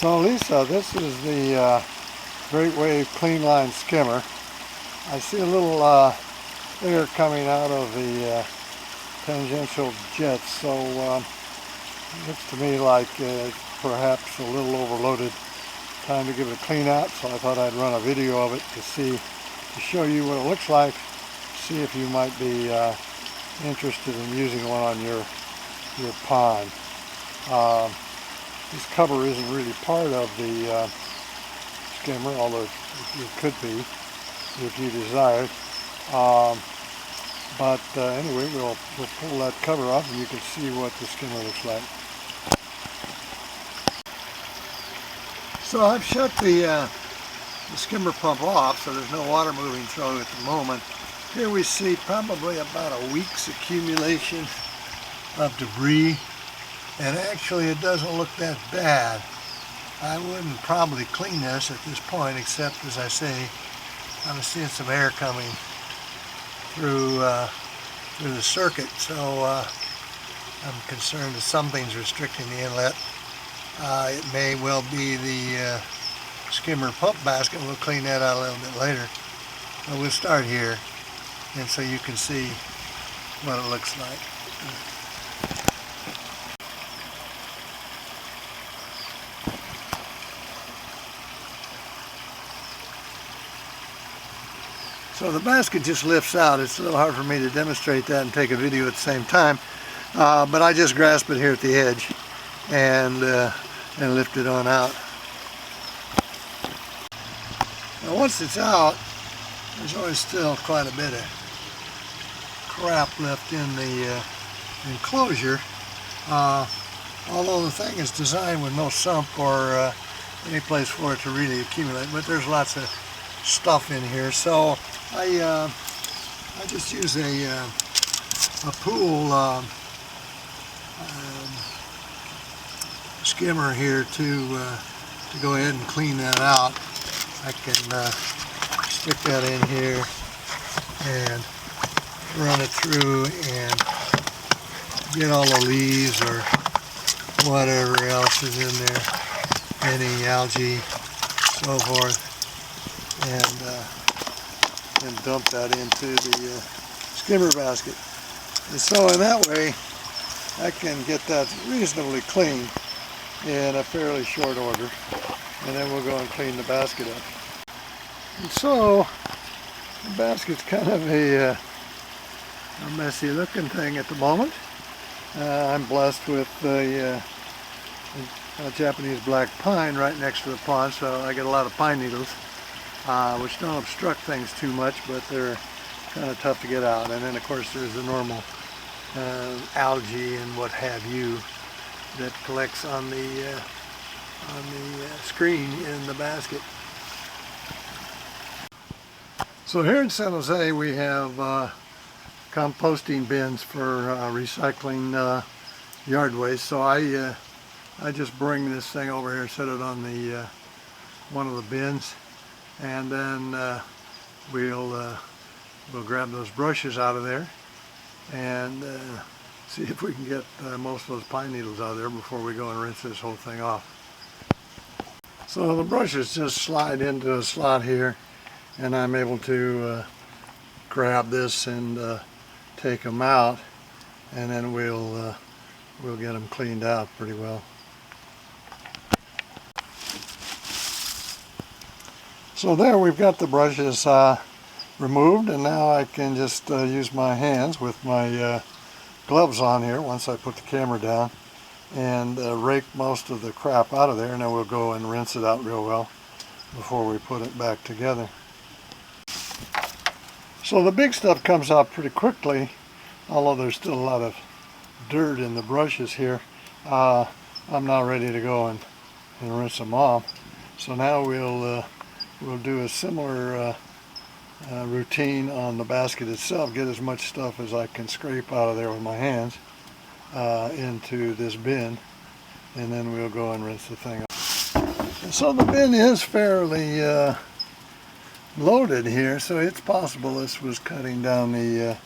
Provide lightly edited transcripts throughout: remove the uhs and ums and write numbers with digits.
So Lisa, this is the Great Wave CleanLine skimmer. I see a little air coming out of the tangential jets, so it looks to me like perhaps a little overloaded. Time to give it a clean out, so I thought I'd run a video of it to show you what it looks like, see if you might be interested in using one on your pond. This cover isn't really part of the skimmer, although it could be if you desired. Anyway, we'll pull that cover off and you can see what the skimmer looks like. So I've shut the skimmer pump off, so there's no water moving through at the moment. Here we see probably about a week's accumulation of debris, and actually it doesn't look that bad. I wouldn't probably clean this at this point, except, as I say, I'm seeing some air coming through the circuit, so I'm concerned that something's restricting the inlet. It may well be the skimmer pump basket. We'll clean that out a little bit later. But we'll start here, and so you can see what it looks like. So the basket just lifts out. It's a little hard for me to demonstrate that and take a video at the same time, but I just grasp it here at the edge and lift it on out. Now once it's out, there's always still quite a bit of crap left in the enclosure, although the thing is designed with no sump or any place for it to really accumulate, but there's lots of stuff in here. So I just use a pool skimmer here to go ahead and clean that out. I can stick that in here and run it through and get all the leaves or whatever else is in there, any algae, so forth, and dump that into the skimmer basket. And so in that way I can get that reasonably clean in a fairly short order, and then we'll go and clean the basket up. And so the basket's kind of a messy looking thing at the moment. I'm blessed with a Japanese black pine right next to the pond, so I get a lot of pine needles, which don't obstruct things too much, but they're kind of tough to get out. And then of course there's the normal algae and what have you that collects on the screen in the basket. So here in San Jose we have composting bins for recycling yard waste. So I just bring this thing over here, set it on the one of the bins, and then we'll grab those brushes out of there and see if we can get most of those pine needles out of there before we go and rinse this whole thing off. So the brushes just slide into a slot here, and I'm able to grab this and take them out, and then we'll get them cleaned out pretty well. So there, we've got the brushes removed, and now I can just use my hands with my gloves on here once I put the camera down and rake most of the crap out of there, and then we'll go and rinse it out real well before we put it back together. So the big stuff comes out pretty quickly, although there's still a lot of dirt in the brushes here. I'm now ready to go and rinse them off. So now we'll do a similar routine on the basket itself, get as much stuff as I can scrape out of there with my hands into this bin, and then we'll go and rinse the thing off. And so the bin is fairly loaded here, so it's possible this was cutting down the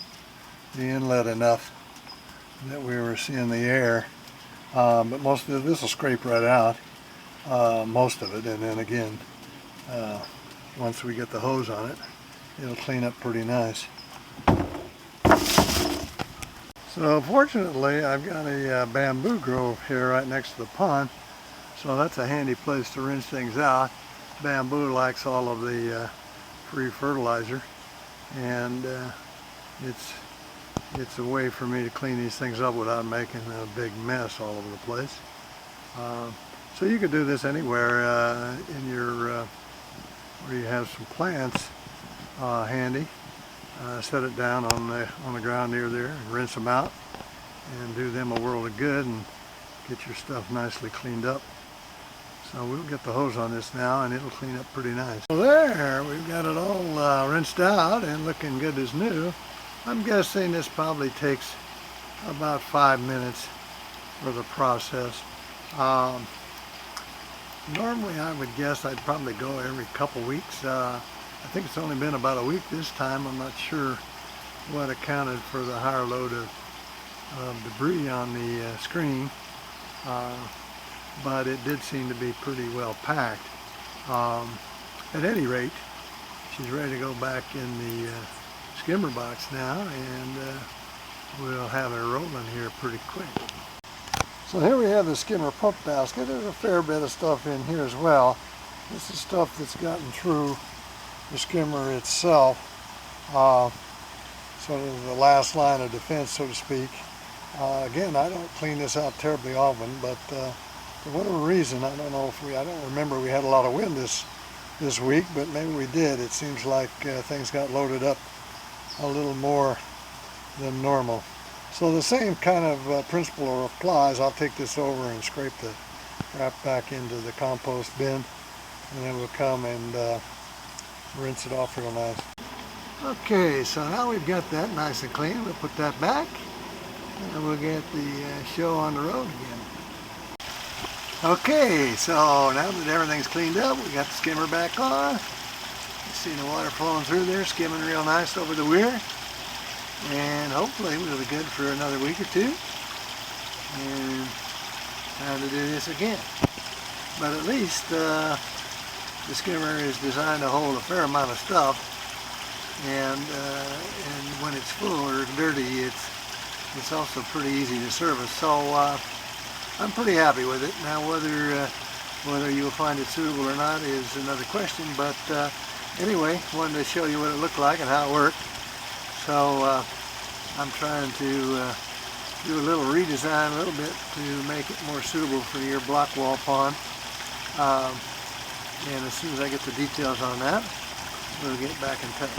inlet enough that we were seeing the air, but most of this will scrape right out. most of it, and then again, once we get the hose on it, it'll clean up pretty nice. So fortunately, I've got a bamboo grove here right next to the pond, so that's a handy place to rinse things out. Bamboo likes all of the free fertilizer, and it's a way for me to clean these things up without making a big mess all over the place. So you could do this anywhere in your where you have some plants handy. Set it down on the ground near there and rinse them out and do them a world of good and get your stuff nicely cleaned up. So we'll get the hose on this now and it'll clean up pretty nice. So there, we've got it all rinsed out and looking good as new. I'm guessing this probably takes about 5 minutes for the process. Normally I would guess I'd probably go every couple weeks. I think it's only been about a week this time. I'm not sure what accounted for the higher load of debris on the screen, but it did seem to be pretty well packed. At any rate, she's ready to go back in the skimmer box now, and we'll have her rolling here pretty quick. So here we have the skimmer pump basket. There's a fair bit of stuff in here as well. This is stuff that's gotten through the skimmer itself, sort of the last line of defense, so to speak. Again, I don't clean this out terribly often, but for whatever reason, I don't know if I don't remember we had a lot of wind this week, but maybe we did. It seems like things got loaded up a little more than normal. So the same kind of principle applies. I'll take this over and scrape the crap back into the compost bin, and then we'll come and rinse it off real nice. Okay, so now we've got that nice and clean. We'll put that back and we'll get the show on the road again. Okay, so now that everything's cleaned up, we got the skimmer back on. You see the water flowing through there, skimming real nice over the weir. And hopefully we'll be good for another week or two. And time to do this again. But at least the skimmer is designed to hold a fair amount of stuff, and when it's full or dirty, it's also pretty easy to service. So I'm pretty happy with it. Now whether you'll find it suitable or not is another question, but anyway, wanted to show you what it looked like and how it worked. So I'm trying to do a little redesign a little bit to make it more suitable for your block wall pond. And as soon as I get the details on that, we'll get back in touch.